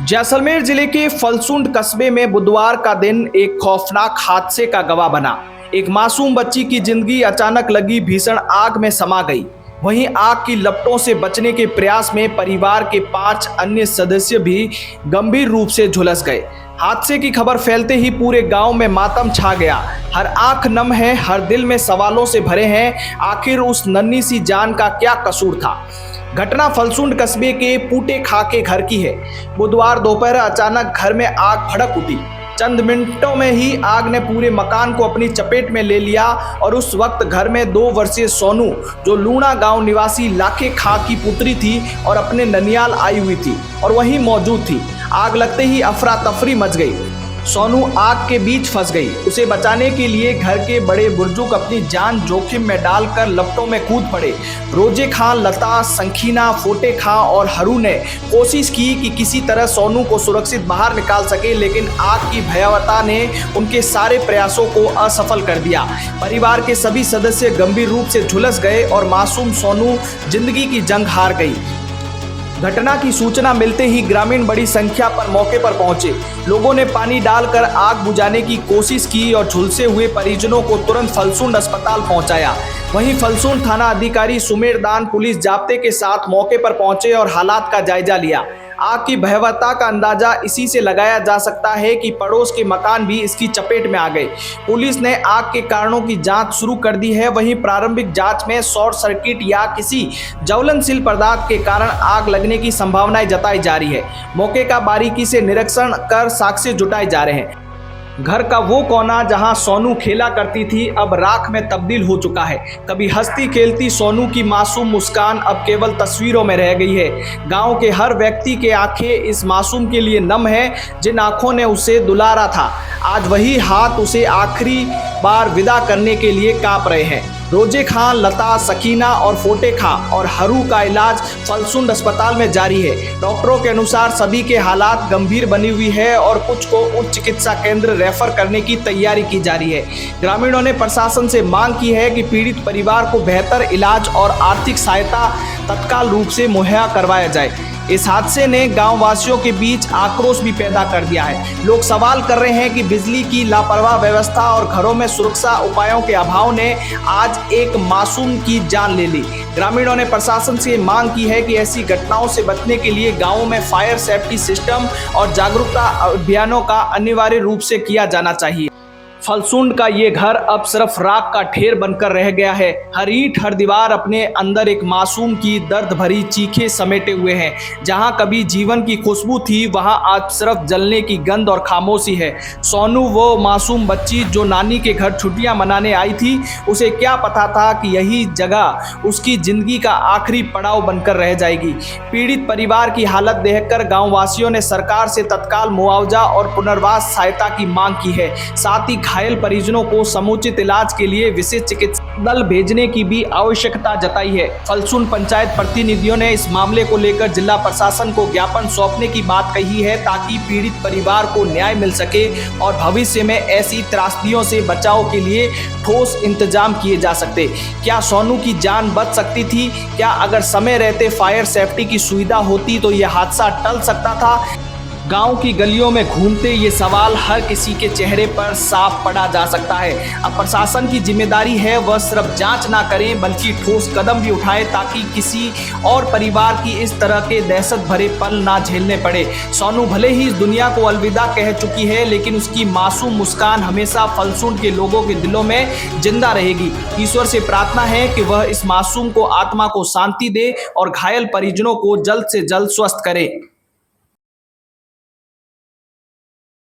जैसलमेर जिले के फलसुंड कस्बे में बुधवार का दिन एक खौफनाक हादसे का गवाह बना। एक मासूम बच्ची की जिंदगी अचानक लगी भीषण आग में समा गई। वहीं आग की लपटों से बचने के प्रयास में परिवार के 5 अन्य सदस्य भी गंभीर रूप से झुलस गए। हादसे की खबर फैलते ही पूरे गांव में मातम छा गया। हर आंख नम है, हर दिल में सवालों से भरे हैं। आखिर उस नन्ही सी जान का क्या कसूर था? घटना फलसुंड कस्बे के पूटे खा के घर की है। बुधवार दोपहर अचानक घर में आग भड़क उठी। चंद मिनटों में ही आग ने पूरे मकान को अपनी चपेट में ले लिया और उस वक्त घर में 2 वर्षीय सोनू, जो लूणा गांव निवासी लाखे खा की पुत्री थी और अपने ननियाल आई हुई थी, और वहीं मौजूद थी। आग लगते ही अफरा तफरी मच गई। सोनू आग के बीच फंस गई। उसे बचाने के लिए घर के बड़े बुजुर्ग अपनी जान जोखिम में डालकर लपटों में कूद पड़े। रोजे खां, लता, संखीना, फोटे खां और हरू ने कोशिश की कि किसी तरह सोनू को सुरक्षित बाहर निकाल सके, लेकिन आग की भयावहता ने उनके सारे प्रयासों को असफल कर दिया। परिवार के सभी सदस्य गंभीर रूप से झुलस गए और मासूम सोनू जिंदगी की जंग हार गई। घटना की सूचना मिलते ही ग्रामीण बड़ी संख्या पर मौके पर पहुंचे। लोगों ने पानी डालकर आग बुझाने की कोशिश की और झुलसे हुए परिजनों को तुरंत फलसुंड अस्पताल पहुंचाया। वहीं फलसुंड थाना अधिकारी सुमेरदान पुलिस जाब्ते के साथ मौके पर पहुंचे और हालात का जायजा लिया। आग की भयावहता का अंदाजा इसी से लगाया जा सकता है कि पड़ोस के मकान भी इसकी चपेट में आ गए। पुलिस ने आग के कारणों की जांच शुरू कर दी है। वहीं प्रारंभिक जांच में शॉर्ट सर्किट या किसी ज्वलनशील पदार्थ के कारण आग लगने की संभावनाएं जताई जा रही है। मौके का बारीकी से निरीक्षण कर साक्ष्य जुटाए जा रहे हैं। घर का वो कोना जहां सोनू खेला करती थी अब राख में तब्दील हो चुका है। कभी हंसती खेलती सोनू की मासूम मुस्कान अब केवल तस्वीरों में रह गई है। गांव के हर व्यक्ति के आंखें इस मासूम के लिए नम है, जिन आंखों ने उसे दुलारा था। आज वही हाथ उसे आखिरी बार विदा करने के लिए कांप रहे हैं। रोजे खां, लता, सकीना और फोटे खां और हरू का इलाज फलसुंड अस्पताल में जारी है। डॉक्टरों के अनुसार सभी के हालात गंभीर बनी हुई है और कुछ को उच्च चिकित्सा केंद्र रेफर करने की तैयारी की जा रही है। ग्रामीणों ने प्रशासन से मांग की है कि पीड़ित परिवार को बेहतर इलाज और आर्थिक सहायता तत्काल रूप से मुहैया करवाया जाए। इस हादसे ने गांव वासियों के बीच आक्रोश भी पैदा कर दिया है। लोग सवाल कर रहे हैं कि बिजली की लापरवाह व्यवस्था और घरों में सुरक्षा उपायों के अभाव ने आज एक मासूम की जान ले ली। ग्रामीणों ने प्रशासन से मांग की है कि ऐसी घटनाओं से बचने के लिए गांवों में फायर सेफ्टी सिस्टम और जागरूकता अभियानों का अनिवार्य रूप से किया जाना चाहिए। फलसुंड का ये घर अब सिर्फ राख का ढेर बनकर रह गया है। हर ईंट, हर दीवार अपने अंदर एक मासूम की दर्द भरी चीखें समेटे हुए हैं। जहां कभी जीवन की खुशबू थी, वहां आज सिर्फ जलने की गंध और खामोशी है। सोनू, वो मासूम बच्ची जो नानी के घर छुट्टियां मनाने आई थी, उसे क्या पता था कि यही जगह उसकी जिंदगी का आखिरी पड़ाव बनकर रह जाएगी। पीड़ित परिवार की हालत देखकर गाँव वासियों ने सरकार से तत्काल मुआवजा और पुनर्वास सहायता की मांग की है। साथ ही घायल परिजनों को समुचित इलाज के लिए विशेष चिकित्सा दल भेजने की भी आवश्यकता जताई है। फलसुंड पंचायत प्रतिनिधियों ने इस मामले को लेकर जिला प्रशासन को ज्ञापन सौंपने की बात कही है, ताकि पीड़ित परिवार को न्याय मिल सके और भविष्य में ऐसी त्रासदियों से बचाव के लिए ठोस इंतजाम किए जा सकते। क्या सोनू की जान बच सकती थी? क्या अगर समय रहते फायर सेफ्टी की सुविधा होती तो यह हादसा टल सकता था? गांव की गलियों में घूमते ये सवाल हर किसी के चेहरे पर साफ पड़ा जा सकता है। अब प्रशासन की जिम्मेदारी है वह सिर्फ जांच ना करें बल्कि ठोस कदम भी उठाए, ताकि किसी और परिवार की इस तरह के दहशत भरे पल ना झेलने पड़े। सोनू भले ही इस दुनिया को अलविदा कह चुकी है, लेकिन उसकी मासूम मुस्कान हमेशा फलसुंड के लोगों के दिलों में जिंदा रहेगी। ईश्वर से प्रार्थना है कि वह इस मासूम को आत्मा को शांति दे और घायल परिजनों को जल्द से जल्द स्वस्थ करे।